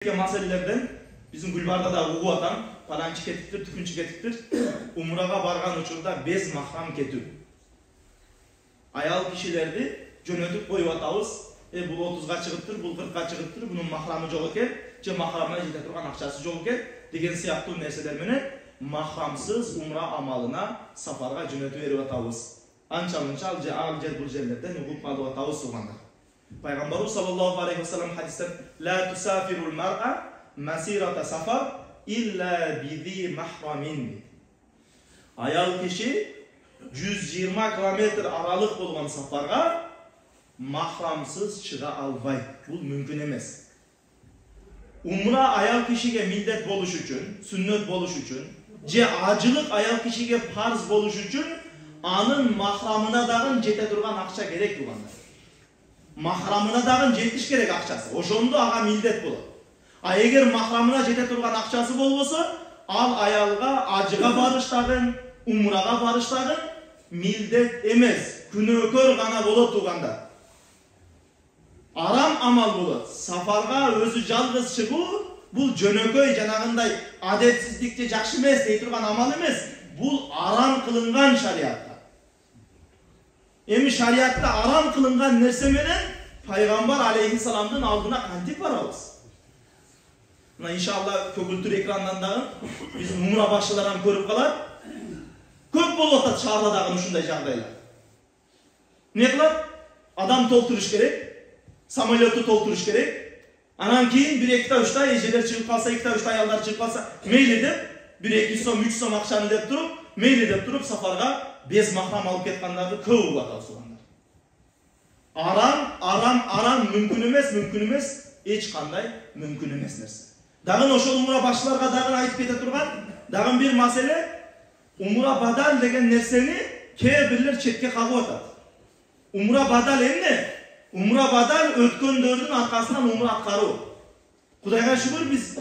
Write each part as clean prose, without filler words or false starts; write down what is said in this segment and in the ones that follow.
Meselelerden bizim Gülbar'da da uğu atan, palançı ketiptir, tükünçü ketiptir. Umraga bargan uçurda bez mahram ketip. Ayal kişilerdi jönötüp koyup atabız. Bu 30'ga çıkıptır, bu 40'ga çıkıptır, bunun mahramı yok eken, je mahramına jete turgan akçası yok eken degen siyahtуу nerseler menen mahramsız umra amalına safarga jönötüp berip atabız. Ança-munça al jer bul jerlerden ugup alıp atabız tuganda. Peygamberimiz sallallahu aleyhi ve sellem hadisten la tusafirul mar'a masirata safar illa bizi mahramin. Ayal kişi 120 kilometre aralık bolgan safarga mahramsız çıga albay. Bu mümkün emes. Umra ayal kişiге millet boluş üçün, sünnet boluş üçün, je acılık ayal kişiге farz boluş üçün anın mahramına dagın jete turgan akça gerek tuganlar. Mahramına dagın jetiş gerek akçası. Oşonda aga millet bolot. Eğer mahramına jete turgan akçası bolbosa, al ayalga acıga barıştagın, umraga barıştagın millet emes, күнөөкөр gana bolot tuganda. Aram amal bolot. Safarga özü жалгыз чыгуу bul jönököy janagындай adetsizlikçe жакшы эмес дей турган amal эмес. Bul aram kılıngan şariatta. Emi şariatta aram kılıngan nerse menen Peygamber aleyhisselam'ın aldığına kantip varabız. İnşallah kökültür ekrandan da biz umra başçılardan körüp kalar. Köp bolup atat şahırladağın uşunday jagdaylar. Ne kılar? Adam tolturuş gerek, samolyotu tolturuş gerek. Anan keyin 1-2-3 ay ejeler çıkıp kalsa, 2-3 ayallar çıkıp kalsa meyli dep 1-2 so'm 3 so'm akçаны dep turup, meyli dep turup safarga bez mahram alıp ketkanlardı köp atat suganlar. Aram mümkün emes, hiç kanday mümkün emes nerse. Dagın oşol umra başlarga dagın aytıp kete turgan, dagın bir masele umra badal degen nerseni kee birler çetke kagıp atat. Umra badal emne? Umra badal ötkönдөrdүн arkasından umra atkarуу. Kudayga şükür biz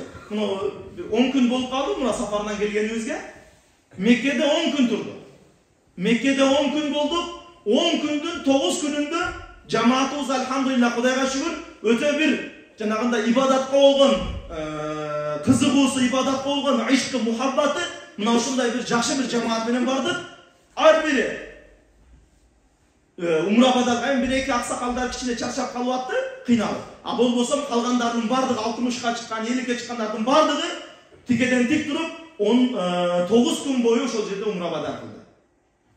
10 gün bolup kaldık umra safarından gelgenimizge. Mekke'de 10 gün turdu. Mekke'de 10 gün bolduk. 10 gündün 9 gününde cemaatımız elhamdülillah Kudayga şükür öte bir janagında ibadatga болгон kızıgуусу, ibadatga болгон ишкы, muhabbаты mına ушундай bir жакшы bir cemaat menen bardыk. Ar biri umra badalga 1-2 aksakalдар кичине чарчап калып атты, кыйналып. А болбосо калгандардын бардыгы 60га чыккан, 50ге чыккандардын бардыгы тикеден тик туруп 9 gün boyu ошол жерде умра badal кылды.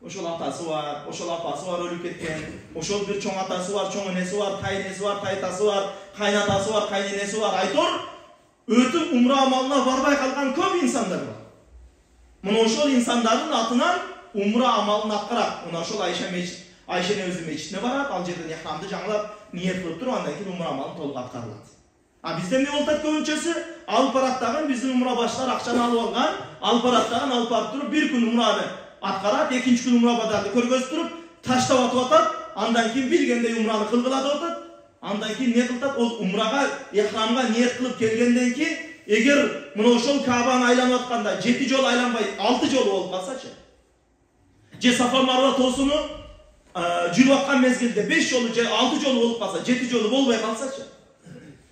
Oşol atası var, oşol apası var ölüp ketken, oşol bir çoğun atası var, çoğun enesi var, tayinesi var, taytası var, kaynatası var, kaynenesi var, aytor. Ötüp umra amalına barbay kalkan köp insanlar var. Mına oşol insanların atынан umra amalını atkarak, ona oşol Ayşe'nin özü meçitine barat, al жерден ihramды жаңылап, niyet kılıp durup, andan keyin umra amalını toluk atkarılады. Bizden ne oltat köpünçesi? Alıp arattağın bizim umra başlar akçanı alıp algan, alıp arattağın alıp arıp durup bir gün umranı atkarat, ikinci gün umra badaldı körgöz turup, taştap atıp atat, andan keyin bilgende umranı kılgıladı atat, andan keyin ne kıltat? O umraga, ihramga niyet kılıp kelgenden ki, eğer mına oşol Kaaba'nı aylanıp atkanda 7 jol aylanbay 6 jol olup kalsaçı. Je Safa Marva tosunu жүрүп аткан мезгилде 5 жолу же 6 жолу болуп калса, 7 жолу болбой калсачы.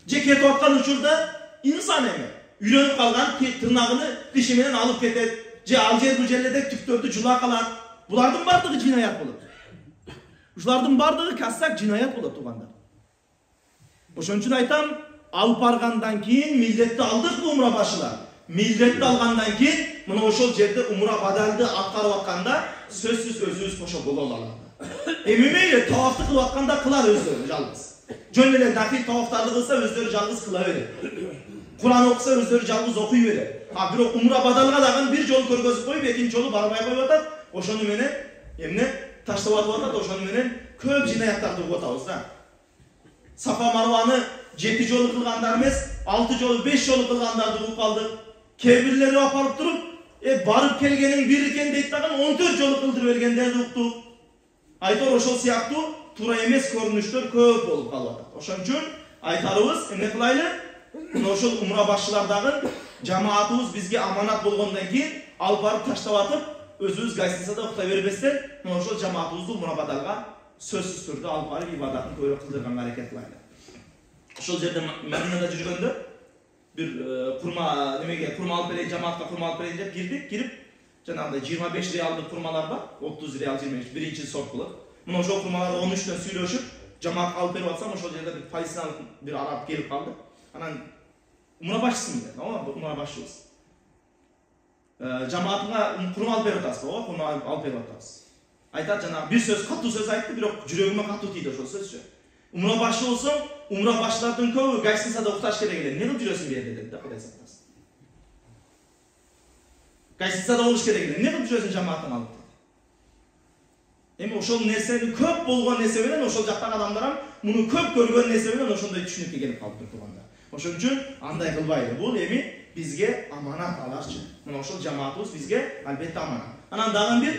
Же кетип аткан учурда инсан эми үйрөнүп калган тырнагын тиши менен алып кетет, же ал жер бул жерлерде түктөрдү жула калат. Булардын бардыгы жинаят болот. Ушулардын бардыгы кассак жинаят болот туугандар. Ошон үчүн айтам, алып баргандан кийин милдетти алдык умра башылар. Милдетти алгандан кийин мына ошол жерде умра бадалды аткарып атканда сөзсүз өзүбүз кошо боло алабыз. Мейлі тавафты кылып атканда кылар өздөрү жалгыз. Жөн эле нафил тавафтарды кылса өздөрү жалгыз кыла берет. Куран окуса өздөрү жалгыз окуй берет. Бирок умра бадалга дагы bir жолу көргөзүп коюп, экинчи жолу барбай коюп атат. Ошону менен эмне таштап атып атат, ошону менен көп жинаяттарды угуп атабыз да. Сафа Марваны 7 жолу кылгандар эмес, 6 жолу, 5 жолу кылгандарды угуп калдык. Кээ бирлери апарып туруп, барып келгениң бир экен дейт дагы 14 жолу кылдырып бергендерди уктук. Айтор ошол сыяктуу туура эмес көрүнүштөр көп болуп калып атат. Ошон үчүн айтарыбыз эмне кылайлы? Ошол умра башчылардагы жамаатыбыз бизге аманат болгондон кийин алып барып таштап атып, өзүбүз гостиницада укта бербестен, ошол жамаатыбызды умра бадалга сөзсүз түрдө алып барып ибадатын көрө кылдырганга аракет кылайлы. Ошол жерде Мәдинада жүргөндө bir kurma nemege kurma alıp bereyin cemaatка kurma alıp bereyin dep girdik. Girip janагындай 25 реалдык kurmalar var. 30 real 25 birinci sort kılıp. Muna ошол kurmalarda 13'ten сүйлөшүp жамаат алып берип атсам ошол жерде bir палестиналық bir араб келип калды. Анан умра башчысың деп. Ооба, умра башчыбыз. Жамаатыңа kurma алып берип атасыз, ооба, kurma алып берип атабыз. Айтат жанагы bir söz, катуу söz айтты, бирок жүрөгүмө катуу тийди ошол сөзчү. Умра башы болсоң, умра башлардын көбү гостиницада укташ керек эле. Эмне кылып жүрөсүң бу жерде деп да Кудай сактасын. Гостиницада болуш керек эле. Эмне кылып жүрөсүң жамаатың алып? Эми ошол нерсени көп болгон нерсе менен ошол жактагы адамдар ham муну көп көргөн нерсе менен ошондой түшүнүккө келип калып турганда. Ошон үчүн андай кылбайлы. Бул эми бизге аманат аларчы. Мына ошол жамаатыбыз бизге албетте аманат. Анан дагы бир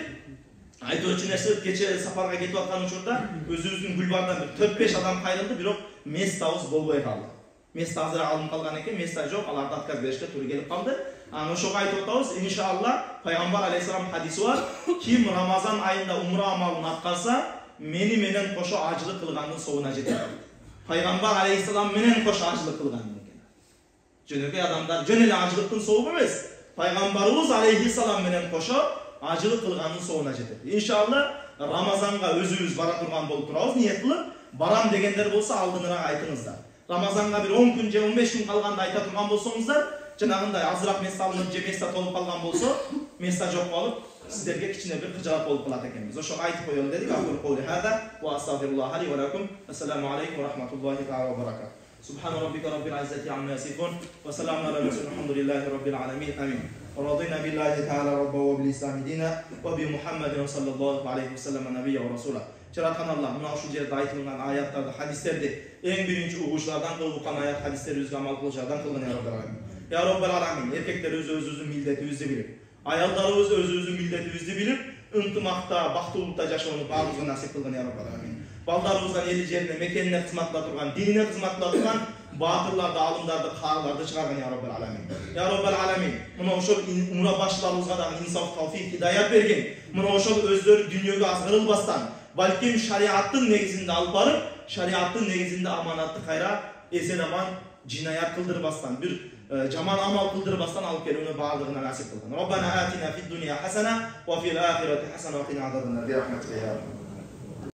айтуучу нерсе, кече сапарга кетип аткан учурда өзүбүздүн гүлбардан бир 4-5 адам кайрылды, бирок местабыз болбой калды. Места азыр алынып калган экен, места жок, аларды отказ беришке туура келип калды. Анан ошого айтып атабыз, иншалла пайгамбар алейхиссалам хадиси бар, ким Рамазан айында умра амалын аткарса, мени менен кошо ажылык кылгандын соогуна жетет. Пайгамбар алейхиссалам менен кошо ажылык кылган экен. Жөнөкөй адамдар жөн эле ажылыктын соогу эмес, пайгамбарыбыз алейхиссалам менен кошо ажылык кылгандын соогуна жетет. Иншалла Рамазанга өзүбүз бара турган болуп турабыз, ниет кылып, барам дегендер болсо алдыныраак айтыңыздар. Рамазанга bir 10 күн же 15 күн калганда айта турган болсоңуздар, жанагындай азыраак места алынып же места толуп калган болсо, места жок болуп, сиздерге кичине бир кыжаат болуп калат экенбиз. Ошого айтып коелу дедик. Акул каули хада ва астагфируллаха ли ва лакум. Ассаламу алейкум ва рахматуллахи ва баракатуh. Subhana rabbika rabbil izzati amma yasifun wa salamun ala mursalin alhamdulillahi rabbil alamin. Amin. ورضينا بالله تعالى ربا وبالإسلام دينا وبمحمد صلى الله عليه وسلم نبيا ورسولا. Жараткан Аллах мына ушул жерде айтылган аяттарды, хадистерди эң биринчи угуучулардан кылган аят хадистерибизге амал кылуучулардан кылган я Раббал Аламин. Я Раббал Аламин, эркектер өзүбүздүн милдетибизди билип, аялдарыбыз өзүбүздүн милдетибизди билип, ынтымакта, бактылуулукта жашоону баарыбызга насип кылган я Раббал Аламин. Балдарыбыздан эли жерине, мекенине кызмат турган, динине кызмат турган батырларды, алымдарды, каарларды чыгарган я Раббал Аламин. Я Раббал Аламин, мына ошол умра башларыбызга дагы инсаф, тавфик, хидаят берген. Мына ошол өздөрү дүйнөгө азгырылбастан, балким шариаттын негизинде алып барып, шариаттын негизинде аманатты кайра эсен аман жинаят кылдырбастан, бир жаман амал кылдырбастан алып келүүнү баардыгына насип кылган. Роббана атина фид дуния хасана ва фил ахирати хасана ва кина азабан нар. Bi rahmatika ya Rabb.